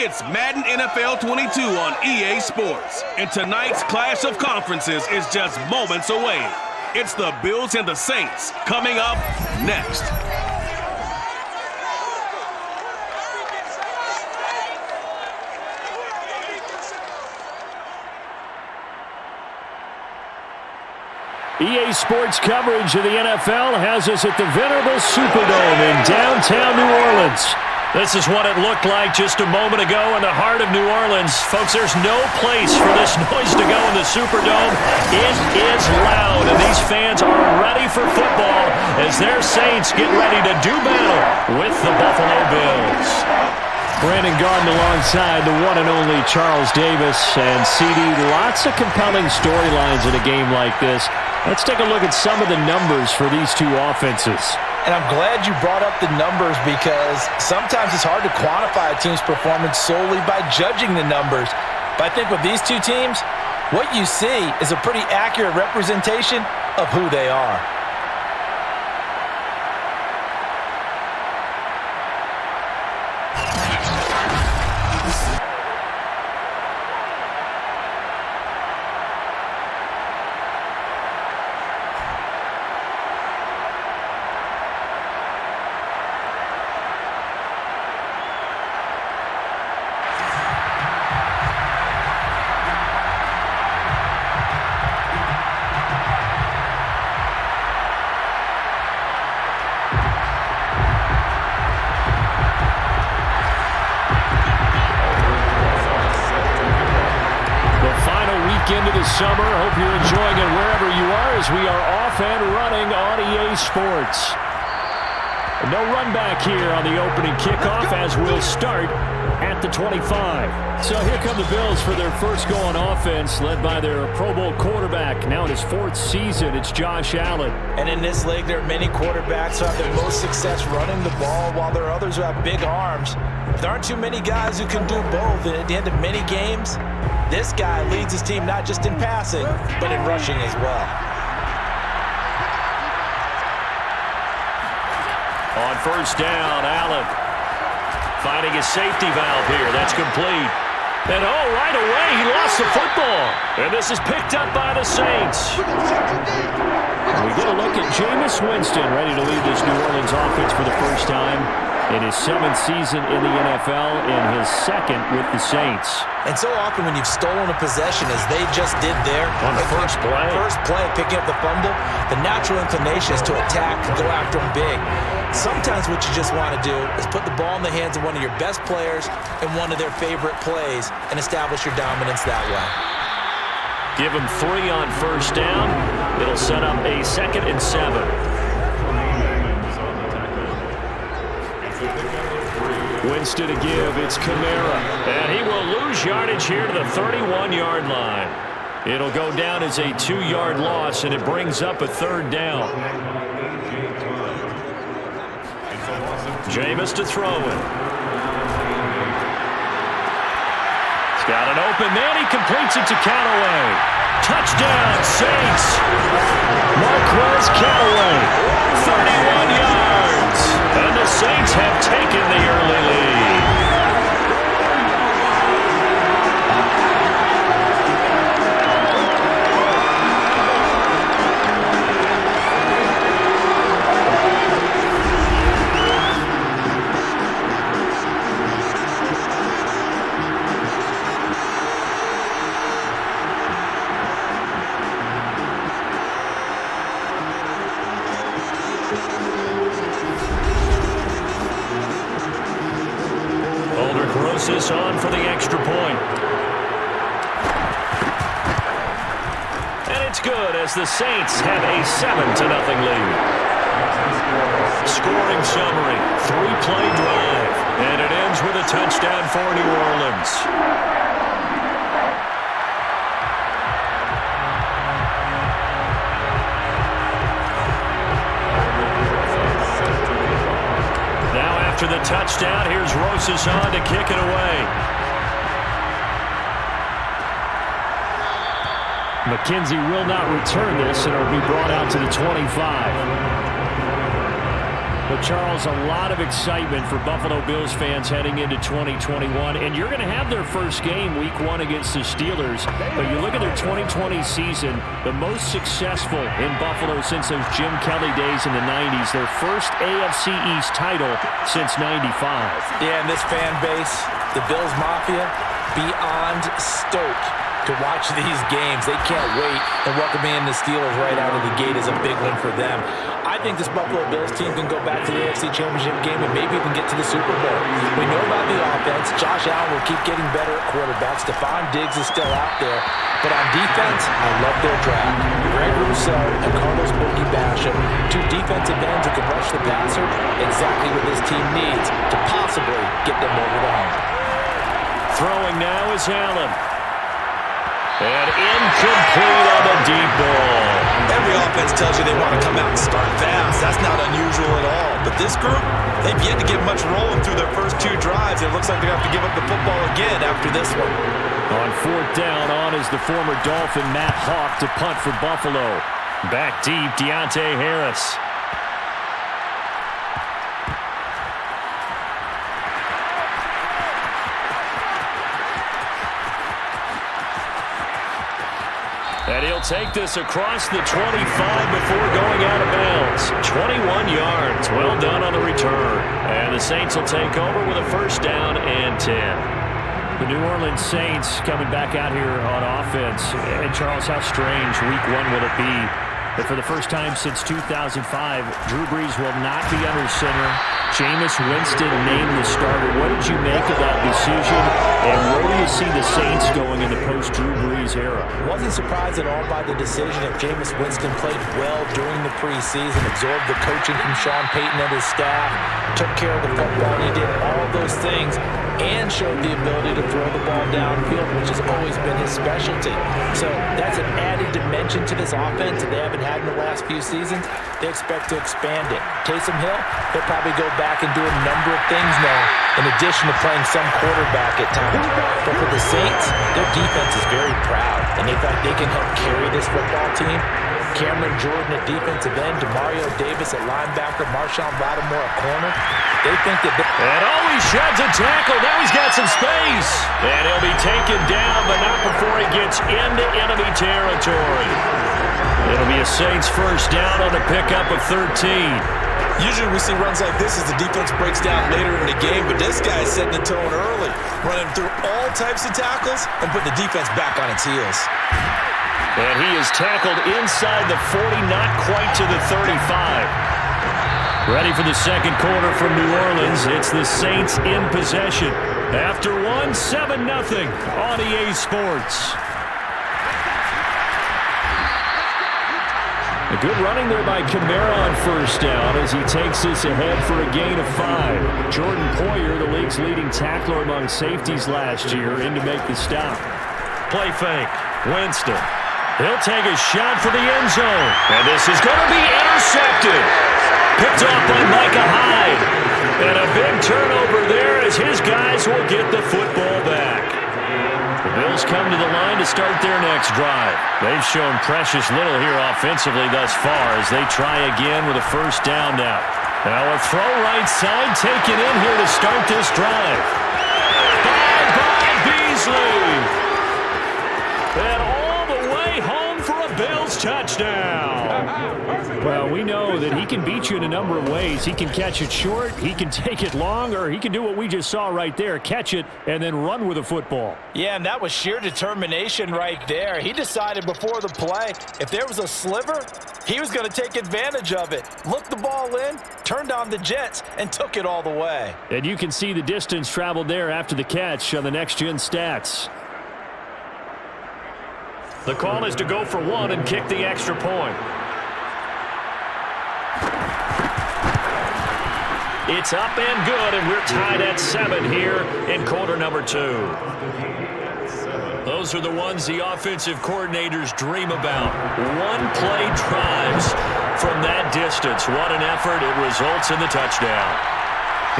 It's Madden NFL 22 on EA Sports. And tonight's clash of conferences is just moments away. It's the Bills and the Saints coming up next. EA Sports coverage of the NFL has us at the venerable Superdome in downtown New Orleans. This is what it looked like just a moment ago in the heart of New Orleans. Folks, there's no place for this noise to go in the Superdome. It is loud, and these fans are ready for football as their Saints get ready to do battle with the Buffalo Bills. Brandon Garden alongside the one and only Charles Davis. And CD, lots of compelling storylines in a game like this. Let's take a look at some of the numbers for these two offenses. And I'm glad you brought up the numbers because sometimes it's hard to quantify a team's performance solely by judging the numbers. But I think with these two teams, what you see is a pretty accurate representation of who they are. Into the summer. Hope you're enjoying it wherever you are as we are off and running on EA Sports. No run back here on the opening kickoff as we'll start at the 25. So here come the Bills for their first go on offense, led by their Pro Bowl quarterback. Now in his fourth season, it's Josh Allen. And in this league, there are many quarterbacks who have the most success running the ball, while there are others who have big arms. There aren't too many guys who can do both, and at the end of many games, this guy leads his team not just in passing, but in rushing as well. On first down, Allen finding his safety valve here. That's complete. And right away, he lost the football. And this is picked up by the Saints. And we get a look at Jameis Winston, ready to lead this New Orleans offense for the first time in his 7th season in the NFL, and his 2nd with the Saints. And so often when you've stolen a possession, as they just did there, on the first play, picking up the fumble, the natural inclination is to attack and go after him big. Sometimes what you just want to do is put the ball in the hands of one of your best players in one of their favorite plays and establish your dominance that way. Give him 3 on first down. It'll set up a 2nd and 7. Winston to give, it's Kamara. And he will lose yardage here to the 31-yard line. It'll go down as a 2-yard loss, and it brings up a 3rd down. Jameis to throw it. He's got an open man. He completes it to Callaway. Touchdown, Saints. Marquez Callaway, 31 yards. And the Saints have taken the early lead. This on for the extra point. And it's good as the Saints have a 7-0 lead. Scoring summary, 3-play drive, and it ends with a touchdown for New Orleans. After the touchdown, here's Rosas on to kick it away. McKenzie will not return this, and it'll be brought out to the 25. Well, Charles, a lot of excitement for Buffalo Bills fans heading into 2021, and you're going to have their first game week 1 against the Steelers. But you look at their 2020 season, the most successful in Buffalo since those Jim Kelly days in the 90s, their first AFC East title since 95. Yeah, and this fan base, the Bills Mafia, beyond stoked to watch these games. They can't wait, and welcoming in the Steelers right out of the gate is a big win for them. I think this Buffalo Bills team can go back to the AFC Championship game and maybe even get to the Super Bowl. We know about the offense. Josh Allen will keep getting better at quarterback. Stephon Diggs is still out there. But on defense, I love their draft. Greg Rousseau and Carlos Boogie Basham, 2 defensive ends who can rush the passer, exactly what this team needs to possibly get them over the hump. Throwing now is Allen. And incomplete on the deep ball. Every offense tells you they want to come out and start fast. That's not unusual at all. But this group, they've yet to get much rolling through their first 2 drives. It looks like they have to give up the football again after this one. On 4th down, on is the former Dolphin Matt Hawk to punt for Buffalo. Back deep, Deontay Harris. And he'll take this across the 25 before going out of bounds. 21 yards. Well done on the return. And the Saints will take over with a first down and 10. The New Orleans Saints coming back out here on offense. And Charles, how strange week 1 will it be that for the first time since 2005, Drew Brees will not be under center. Jameis Winston named the starter. What did you make of that decision? And where do you see the Saints going in the post-Drew Brees era? Wasn't surprised at all by the decision. If Jameis Winston played well during the preseason, absorbed the coaching from Sean Payton and his staff, took care of the football, he did all those things, and showed the ability to throw the ball downfield, which has always been his specialty. So that's an added dimension to this offense that they haven't had in the last few seasons. They expect to expand it. Taysom Hill, they'll probably go back and do a number of things now, in addition to playing some quarterback at times. But for the Saints, their defense is very proud, and they thought they can help carry this football team. Cameron Jordan at defensive end, Demario Davis at linebacker, Marshawn Lattimore at corner. They think that... And he sheds a tackle. Now he's got some space. And he'll be taken down, but not before he gets into enemy territory. It'll be a Saints first down on a pickup of 13. Usually we see runs like this as the defense breaks down later in the game, but this guy is setting the tone early, running through all types of tackles and putting the defense back on its heels. And he is tackled inside the 40, not quite to the 35. Ready for the second quarter from New Orleans. It's the Saints in possession. After 7-0 on EA Sports. A good running there by Kamara on first down as he takes this ahead for a gain of 5. Jordan Poyer, the league's leading tackler among safeties last year, in to make the stop. Play fake. Winston. He'll take a shot for the end zone. And this is going to be intercepted. Picked off by Micah Hyde. And a big turnover there as his guys will get the football back. The Bills come to the line to start their next drive. They've shown precious little here offensively thus far as they try again with a first down now. Now a throw right side taken in here to start this drive. By Beasley. And all the way home for a Bills touchdown. Well, we know that he can beat you in a number of ways. He can catch it short, he can take it long, or he can do what we just saw right there, catch it and then run with the football. Yeah, and that was sheer determination right there. He decided before the play, if there was a sliver, he was going to take advantage of it. Looked the ball in, turned on the jets, and took it all the way. And you can see the distance traveled there after the catch on the next-gen stats. The call is to go for 1 and kick the extra point. It's up and good, and we're tied at 7 here in quarter number 2. Those are the ones the offensive coordinators dream about. One-play drives from that distance. What an effort. It results in the touchdown.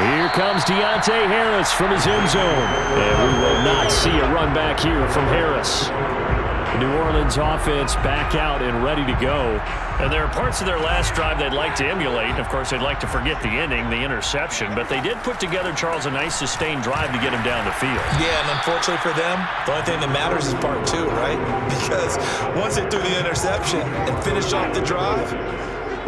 Here comes Deontay Harris from his end zone. And we will not see a run back here from Harris. The New Orleans offense back out and ready to go. And there are parts of their last drive they'd like to emulate. Of course, they'd like to forget the inning, the interception. But they did put together, Charles, a nice sustained drive to get him down the field. Yeah, and unfortunately for them, the only thing that matters is part two, right? Because once they threw the interception and finished off the drive,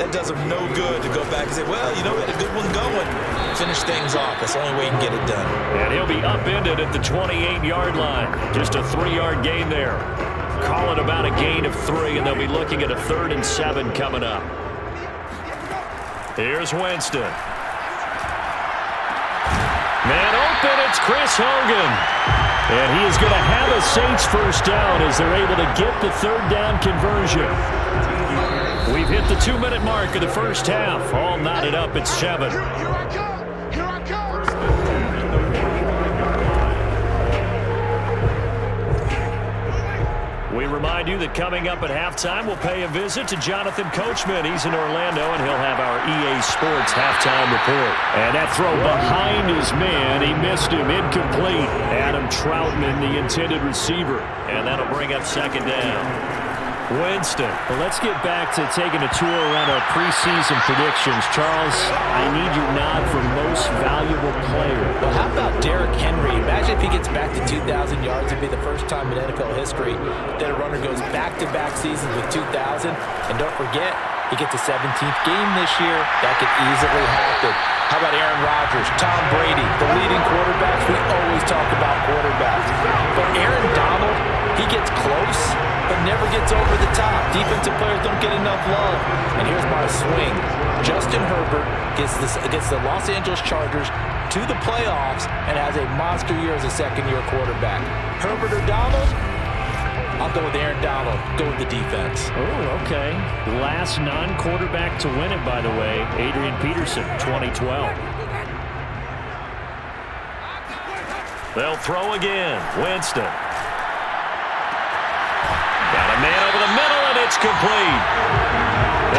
that does them no good to go back and say, well, you know, we had a good one going. Finish things off. That's the only way you can get it done. And he'll be upended at the 28-yard line. Just a 3-yard gain there. Call it about a gain of 3, and they'll be looking at a 3rd and 7 coming up. Here's Winston. Man open, it's Chris Hogan. And he is going to have a Saints first down as they're able to get the 3rd down conversion. We've hit the 2-minute mark of the first half. All knotted up at 7. We remind you that coming up at halftime, we'll pay a visit to Jonathan Coachman. He's in Orlando, and he'll have our EA Sports halftime report. And that throw behind his man, he missed him, incomplete. Adam Troutman, the intended receiver. And that'll bring up 2nd down. Winston. Well, let's get back to taking a tour around our preseason predictions. Charles, I need your nod for most valuable player. Well, how about Derrick Henry? Imagine if he gets back to 2,000 yards. It'd be the first time in NFL history that a runner goes back-to-back seasons with 2,000. And don't forget, he gets a 17th game this year. That could easily happen. How about Aaron Rodgers, Tom Brady, the leading quarterbacks? We always talk about quarterbacks. But Aaron Donald, he gets close, but never gets over the top. Defensive players don't get enough love. And here's my swing. Justin Herbert gets the Los Angeles Chargers to the playoffs and has a monster year as a second-year quarterback. Herbert or Donald? I'll go with Aaron Donald. Go with the defense. Oh, okay. Last non-quarterback to win it, by the way, Adrian Peterson, 2012. They'll throw again. Winston. Got a man over the middle, and it's complete.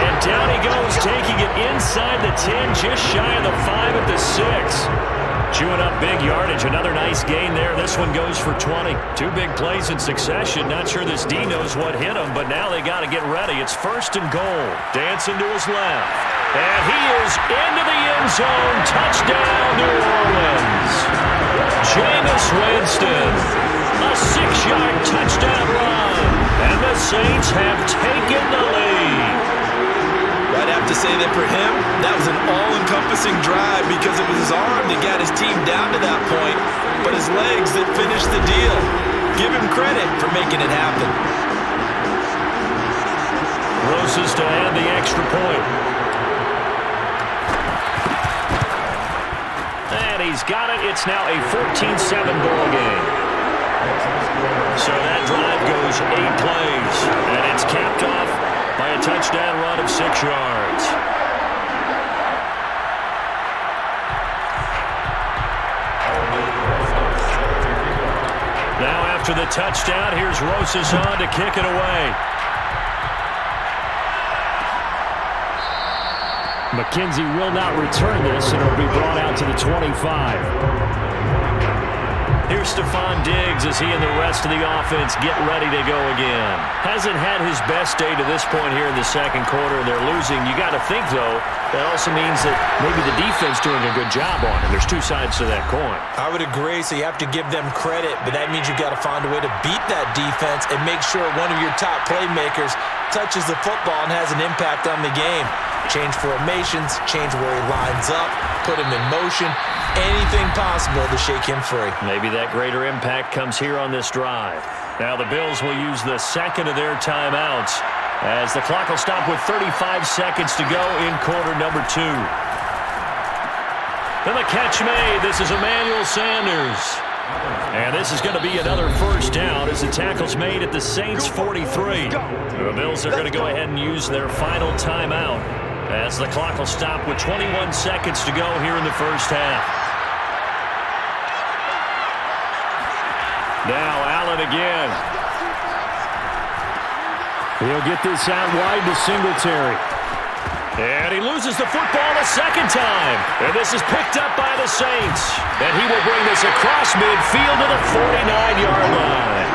And down he goes, taking it inside the 10, just shy of the 5 at the 6. Chewing up big yardage. Another nice gain there. This one goes for 20. 2 big plays in succession. Not sure this D knows what hit him, but now they got to get ready. It's 1st and goal. Dancing to his left. And he is into the end zone. Touchdown, New Orleans. Jameis Winston. A 6-yard touchdown run. And the Saints have taken the lead. I'd have to say that for him, that was an all-encompassing drive because it was his arm that got his team down to that point, but his legs that finished the deal. Give him credit for making it happen. Roses to add the extra point. And he's got it. It's now a 14-7 ball game. So that drive goes 8 plays, and it's capped off by a touchdown run of 6 yards. Now after the touchdown, here's Rosas on to kick it away. McKenzie will not return this, and it'll be brought out to the 25. Here's Stephon Diggs as he and the rest of the offense get ready to go again. Hasn't had his best day to this point here in the second quarter. They're losing. You got to think, though, that also means that maybe the defense doing a good job on it. There's 2 sides to that coin. I would agree, so you have to give them credit, but that means you got to find a way to beat that defense and make sure one of your top playmakers touches the football and has an impact on the game. Change formations, change where he lines up, put him in motion, anything possible to shake him free. Maybe that greater impact comes here on this drive. Now the Bills will use the second of their timeouts as the clock will stop with 35 seconds to go in quarter number 2. Then the catch made. This is Emmanuel Sanders. And this is going to be another first down as the tackle's made at the Saints 43. The Bills are going to go ahead and use their final timeout as the clock will stop with 21 seconds to go here in the first half. Now Allen again. He'll get this out wide to Singletary. And he loses the football a second time. And this is picked up by the Saints. And he will bring this across midfield to the 49-yard line.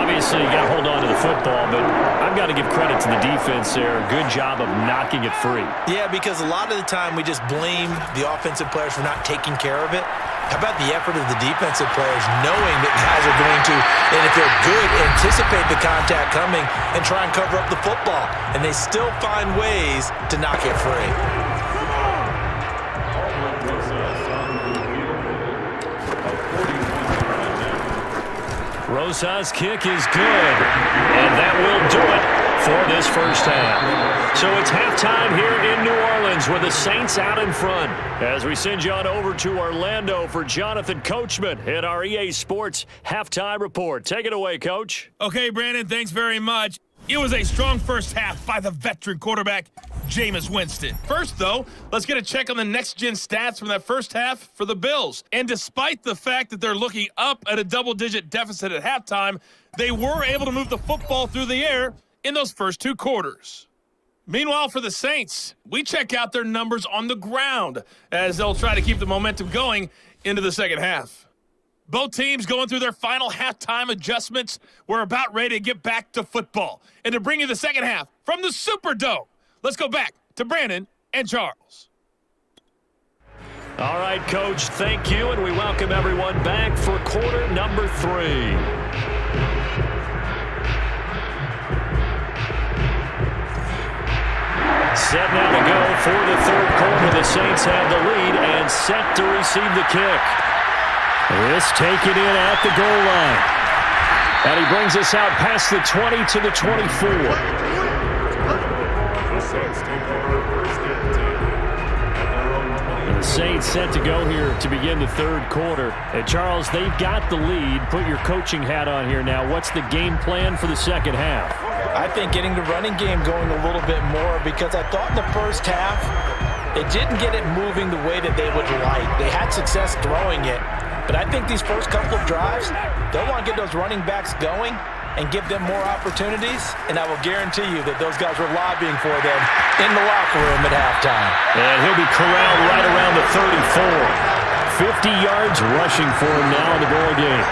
Obviously, you got to hold on to the football, but I've got to give credit to the defense there. Good job of knocking it free. Yeah, because a lot of the time we just blame the offensive players for not taking care of it. How about the effort of the defensive players knowing that guys are going to, and if they're good, anticipate the contact coming and try and cover up the football. And they still find ways to knock it free. Rosa's kick is good, and that will do it for this first half. So it's halftime here in New Orleans with the Saints out in front. As we send you on over to Orlando for Jonathan Coachman in our EA Sports Halftime Report. Take it away, Coach. Okay, Brandon, thanks very much. It was a strong first half by the veteran quarterback, Jameis Winston. First, though, let's get a check on the next-gen stats from that first half for the Bills. And despite the fact that they're looking up at a double-digit deficit at halftime, they were able to move the football through the air in those first two quarters. Meanwhile, for the Saints, we check out their numbers on the ground as they'll try to keep the momentum going into the second half. Both teams going through their final halftime adjustments. We're about ready to get back to football. And to bring you the second half from the Superdome, let's go back to Brandon and Charles. All right, Coach, thank you, and we welcome everyone back for quarter number 3. Set now to go for the third quarter. The Saints have the lead and set to receive the kick. This taken in at the goal line. And he brings us out past the 20 to the 24. The Saints set to go here to begin the third quarter. And Charles, they've got the lead. Put your coaching hat on here now. What's the game plan for the second half? I think getting the running game going a little bit more, because I thought in the first half it didn't get it moving the way that they would like. They had success throwing it, but I think these first couple of drives, they'll want to get those running backs going and give them more opportunities, and I will guarantee you that those guys were lobbying for them in the locker room at halftime. And he'll be corralled right around the 34. 50 yards rushing for him now in the ball game.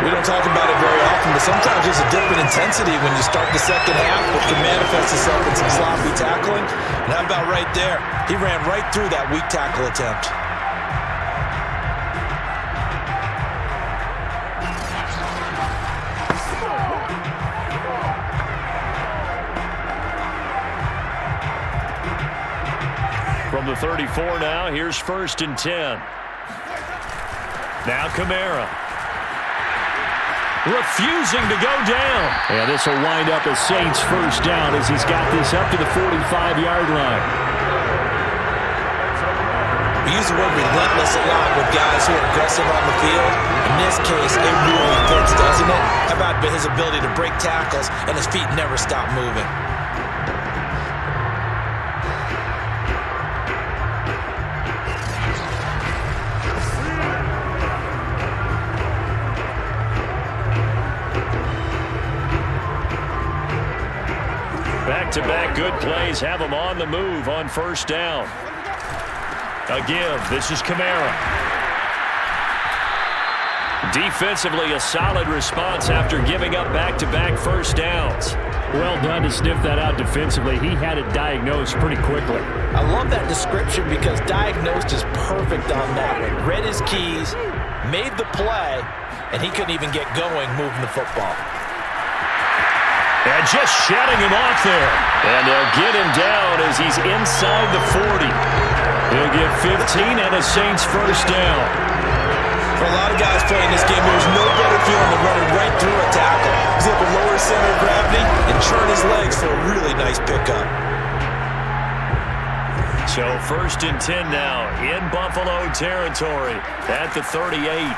We don't talk about it very often, but sometimes there's a dip in intensity when you start the second half, which can manifest itself in some sloppy tackling. And how about right there? He ran right through that weak tackle attempt. From the 34 now, here's 1st and 10. Now Kamara. Refusing to go down. And this will wind up a Saints first down as he's got this up to the 45-yard line. We use the word relentless a lot with guys who are aggressive on the field. In this case, it really fits, doesn't it? How about his ability to break tackles and his feet never stop moving? Back-to-back good plays have him on the move on first down. A give. This is Kamara. Defensively, a solid response after giving up back-to-back first downs. Well done to sniff that out defensively. He had it diagnosed pretty quickly. I love that description because diagnosed is perfect on that one. Read his keys, made the play, and he couldn't even get going moving the football. And just shutting him off there. And they'll get him down as he's inside the 40. He'll get 15 and a Saints first down. For a lot of guys playing this game, there's no better feeling than running right through a tackle. He's able to lower his center of gravity and churn his legs for a really nice pickup. So 1st and 10 now in Buffalo territory at the 38.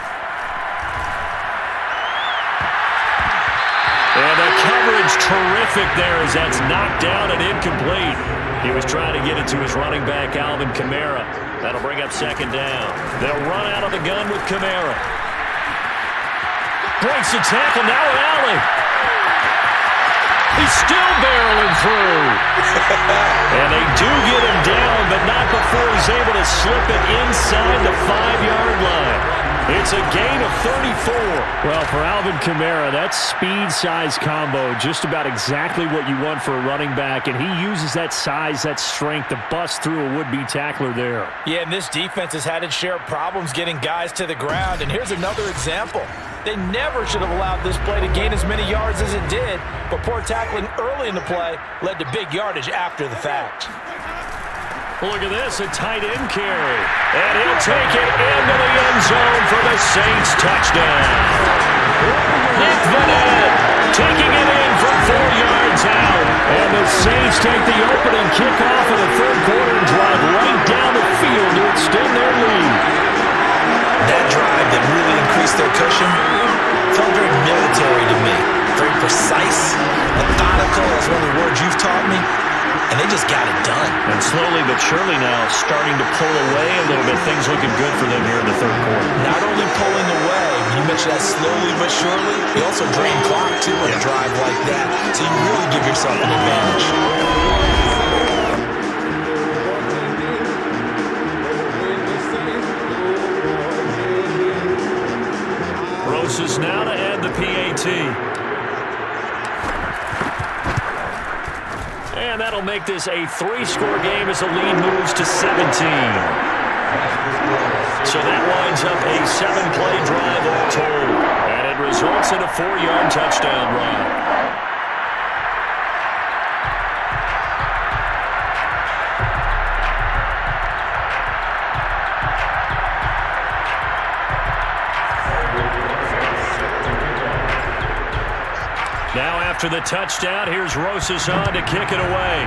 And the coverage terrific there as that's knocked down and incomplete. He was trying to get it to his running back, Alvin Kamara. That'll bring up second down. They'll run out of the gun with Kamara. Breaks the tackle, now an alley. He's still barreling through. And they do get him down, but not before he's able to slip it inside the 5-yard line. It's a gain of 34. Well, for Alvin Kamara, that speed-size combo, just about exactly what you want for a running back, and he uses that size, that strength to bust through a would-be tackler there. Yeah, and this defense has had its share of problems getting guys to the ground, and here's another example. They never should have allowed this play to gain as many yards as it did, but poor tackling early in the play led to big yardage after the fact. Look at this, a tight end carry. And he'll take it into the end zone for the Saints touchdown. Nick Vanette taking it in from 4 yards out. And the Saints take the opening kickoff of the third quarter and drive right down the field to extend their lead. That drive that really increased their cushion felt very military to me. Very precise, methodical, that's one of the words you've taught me. And they just got it done. And slowly but surely now starting to pull away a little bit. Things looking good for them here in the third quarter. Not only pulling away, you mentioned that slowly but surely, they also drain clock too on a drive like that. So you really give yourself an advantage. Roses now to add the PAT. And that'll make this a 3-score game as the lead moves to 17. So that winds up a 7-play drive all told. And it results in a 4-yard touchdown run. Now after the touchdown, here's Rosas on to kick it away.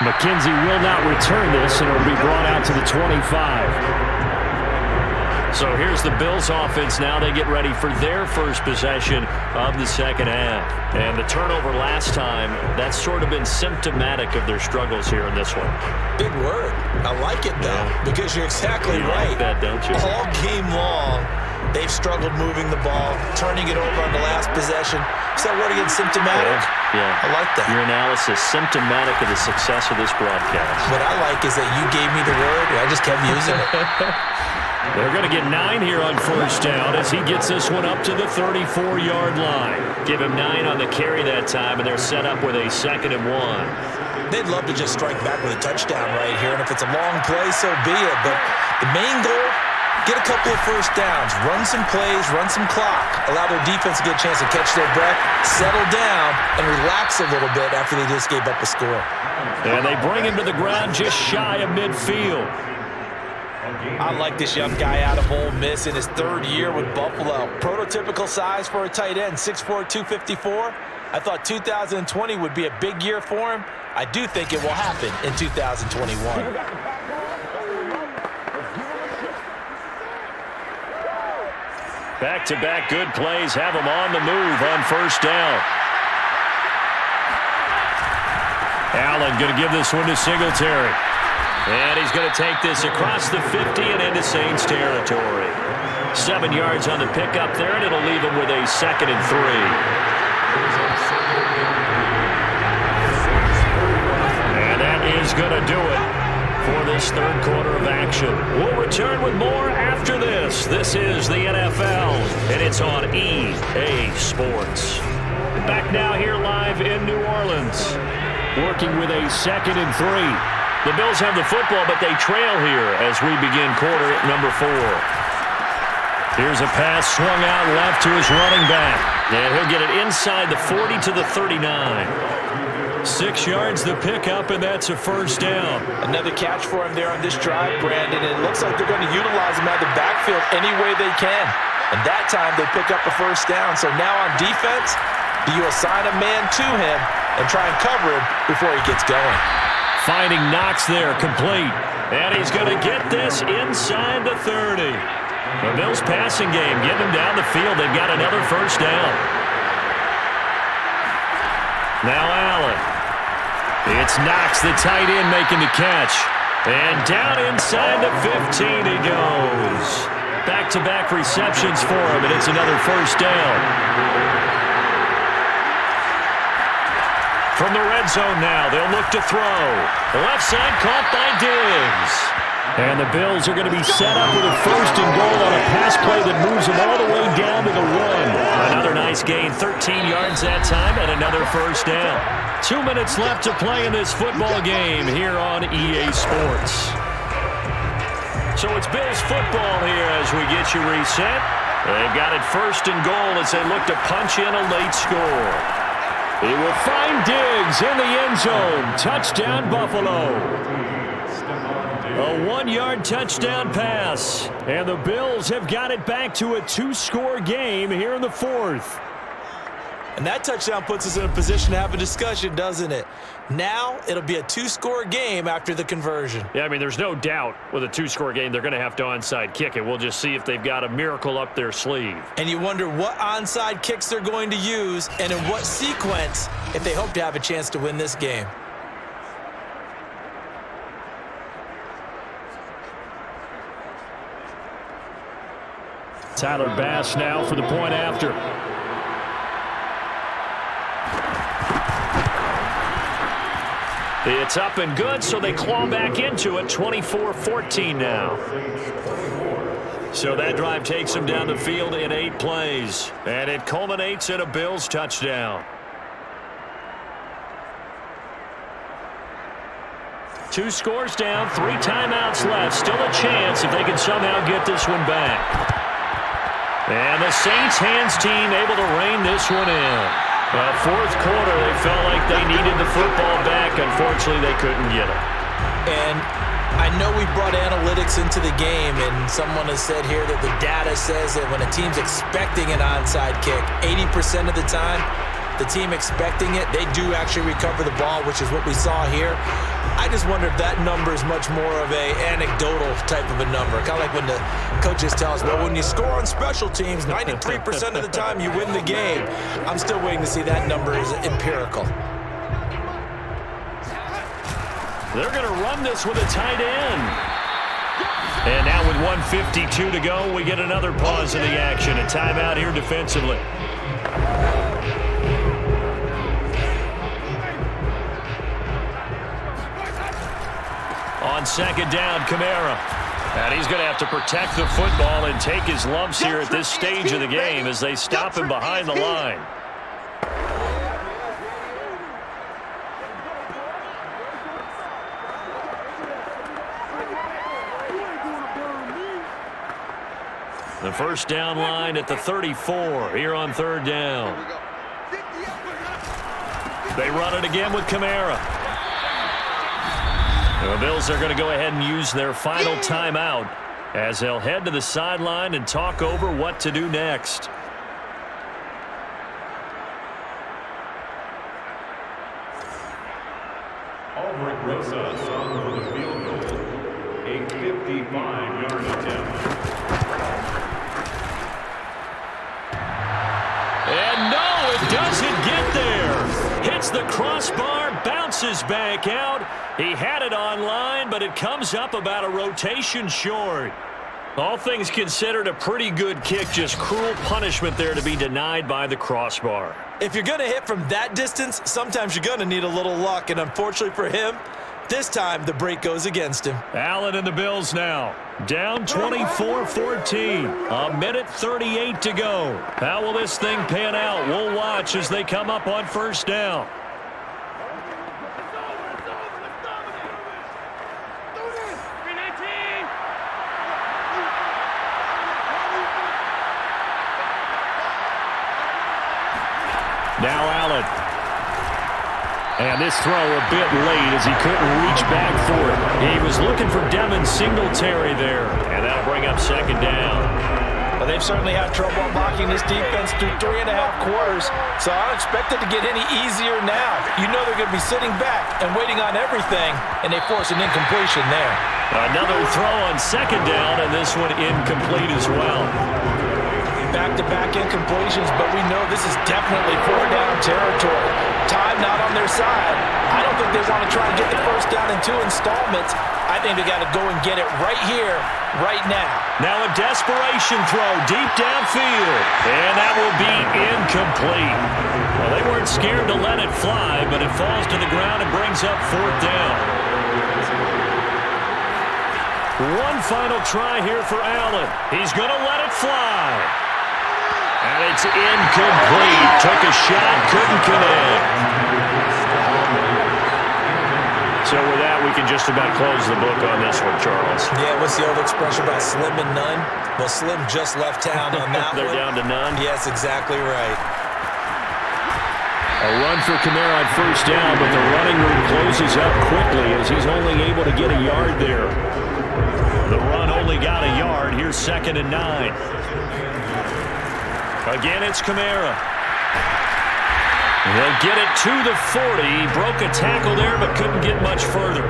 McKenzie will not return this, and it'll be brought out to the 25. So here's the Bills offense now. They get ready for their first possession of the second half. And the turnover last time, that's sort of been symptomatic of their struggles here in this one. Big word. I like it, though, because you're exactly right. Like that, don't you? All game long, they've struggled moving the ball, turning it over on the last possession. Is that word again, symptomatic? Yeah. I like that. Your analysis, symptomatic of the success of this broadcast. What I like is that you gave me the word, and I just kept using it. They're going to get 9 here on first down as he gets this one up to the 34-yard line. Give him 9 on the carry that time, and they're set up with a 2nd and 1. They'd love to just strike back with a touchdown right here, and if it's a long play, so be it. But the main goal, get a couple of first downs, run some plays, run some clock, allow their defense to get a chance to catch their breath, settle down, and relax a little bit after they just gave up a score. And they bring him to the ground just shy of midfield. I like this young guy out of Ole Miss in his 3rd year with Buffalo. Prototypical size for a tight end, 6'4", 254. I thought 2020 would be a big year for him. I do think it will happen in 2021. Back-to-back good plays have him on the move on first down. Allen going to give this one to Singletary. And he's going to take this across the 50 and into Saints territory. 7 yards on the pickup there, and it'll leave him with a 2nd and 3. And that is going to do it for this third quarter of action. We'll return with more after this. This is the NFL, and it's on EA Sports. Back now here live in New Orleans. Working with a 2nd and 3. The Bills have the football, but they trail here as we begin quarter number 4. Here's a pass swung out left to his running back. And he'll get it inside the 40 to the 39. 6 yards the pickup, and that's a first down. Another catch for him there on this drive, Brandon. And it looks like they're going to utilize him out of the backfield any way they can. And that time they pick up a first down. So now on defense, do you assign a man to him and try and cover him before he gets going? Finding Knox there, complete. And he's going to get this inside the 30. The Bills passing game, getting him down the field. They've got another first down. Now Allen. It's Knox, the tight end, making the catch. And down inside the 15 he goes. Back-to-back receptions for him, and it's another first down. From the red zone now, they'll look to throw. The left side caught by Diggs. And the Bills are going to be set up with a 1st and goal on a pass play that moves them all the way down to the 1. Another nice gain, 13 yards that time, and another 1st down. 2 minutes left to play in this football game here on EA Sports. So it's Bills football here as we get you reset. They've got it 1st and goal as they look to punch in a late score. He will find Diggs in the end zone. Touchdown, Buffalo. A 1-yard touchdown pass. And the Bills have got it back to a 2-score game here in the 4th. And that touchdown puts us in a position to have a discussion, doesn't it? Now it'll be a 2-score game after the conversion. Yeah, I mean, there's no doubt with a 2-score game they're going to have to onside kick it. We'll just see if they've got a miracle up their sleeve. And you wonder what onside kicks they're going to use and in what sequence if they hope to have a chance to win this game. Tyler Bass now for the point after. It's up and good, so they claw back into it, 24-14 now. So that drive takes them down the field in 8 plays, and it culminates in a Bills touchdown. 2 scores down, 3 timeouts left. Still a chance if they can somehow get this one back. And the Saints hands team able to rein this one in. Well, 4th quarter, they felt like they needed the football back. Unfortunately, they couldn't get it. And I know we brought analytics into the game, and someone has said here that the data says that when a team's expecting an onside kick, 80% of the time, the team expecting it, they do actually recover the ball, which is what we saw here. I just wonder if that number is much more of a anecdotal type of a number. Kind of like when the coaches tell us, well, when you score on special teams, 93% of the time you win the game. I'm still waiting to see that number is empirical. They're going to run this with a tight end. And now with 1:52 to go, we get another pause in the action. A timeout here defensively. On 2nd down, Kamara. And he's going to have to protect the football and take his lumps here at this stage of the game as they stop him behind the line. The 1st down line at the 34 here on 3rd down. They run it again with Kamara. The Bills are going to go ahead and use their final timeout as they'll head to the sideline and talk over what to do next. Albrecht Rosa sung for the field goal, a 55-yard attempt. And no, it doesn't get there. Hits the crossbar, bounces back out. He had it on line, but it comes up about a rotation short. All things considered, a pretty good kick. Just cruel punishment there to be denied by the crossbar. If you're going to hit from that distance, sometimes you're going to need a little luck. And unfortunately for him, this time the break goes against him. Allen and the Bills now. Down 24-14. A minute 38 to go. How will this thing pan out? We'll watch as they come up on 1st down. Now Allen. And this throw a bit late as he couldn't reach back for it. He was looking for Devin Singletary there. And that'll bring up 2nd down. Well, they've certainly had trouble blocking this defense through 3.5 quarters, so I don't expect it to get any easier now. You know they're going to be sitting back and waiting on everything, and they force an incompletion there. Another throw on 2nd down, and this one incomplete as well. Back-to-back incompletions, but we know this is definitely 4th down territory. Time not on their side, I don't think they want to try to get the first down in 2 installments. I think they got to go and get it right here, right now. Now a desperation throw deep downfield, and that will be incomplete. Well, they weren't scared to let it fly, but it falls to the ground and brings up 4th down. One final try here for Allen. He's going to let it fly. And it's incomplete. Took a shot, couldn't connect. So with that, we can just about close the book on this one, Charles. Yeah, what's the old expression about slim and none? Well, Slim just left town on that They're one. down to none? Yes, exactly right. A run for Kamara on 1st down, but the running room closes up quickly as he's only able to get a yard there. The run only got a yard. Here's 2nd and 9. Again, it's Kamara. They'll get it to the 40. He broke a tackle there, but couldn't get much further.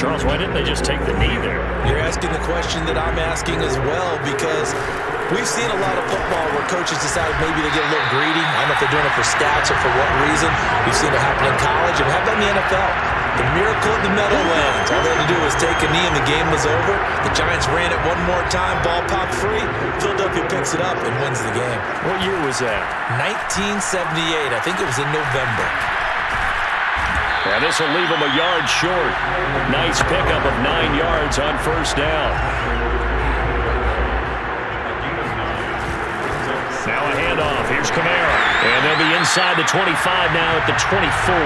Charles, why didn't they just take the knee there? You're asking the question that I'm asking as well, because we've seen a lot of football where coaches decide maybe they get a little greedy. I don't know if they're doing it for stats or for what reason. We've seen it happen in college, and how about in the NFL? The miracle of the Meadowlands. All they had to do was take a knee and the game was over. The Giants ran it one more time, ball popped free. Philadelphia picks it up and wins the game. What year was that? 1978. I think it was in November. And this will leave him a yard short. Nice pickup of 9 yards on 1st down. Now a handoff. Here's Kamara. And they'll be inside the 25 now at the 24.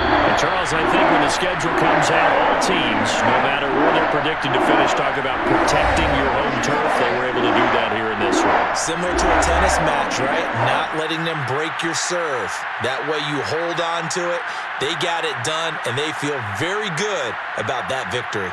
And Charles, I think when the schedule comes out, all teams, no matter where they're predicted to finish, talk about protecting your home turf. They were able to do that here in this one. Similar to a tennis match, right? Not letting them break your serve. That way you hold on to it. They got it done, and they feel very good about that victory.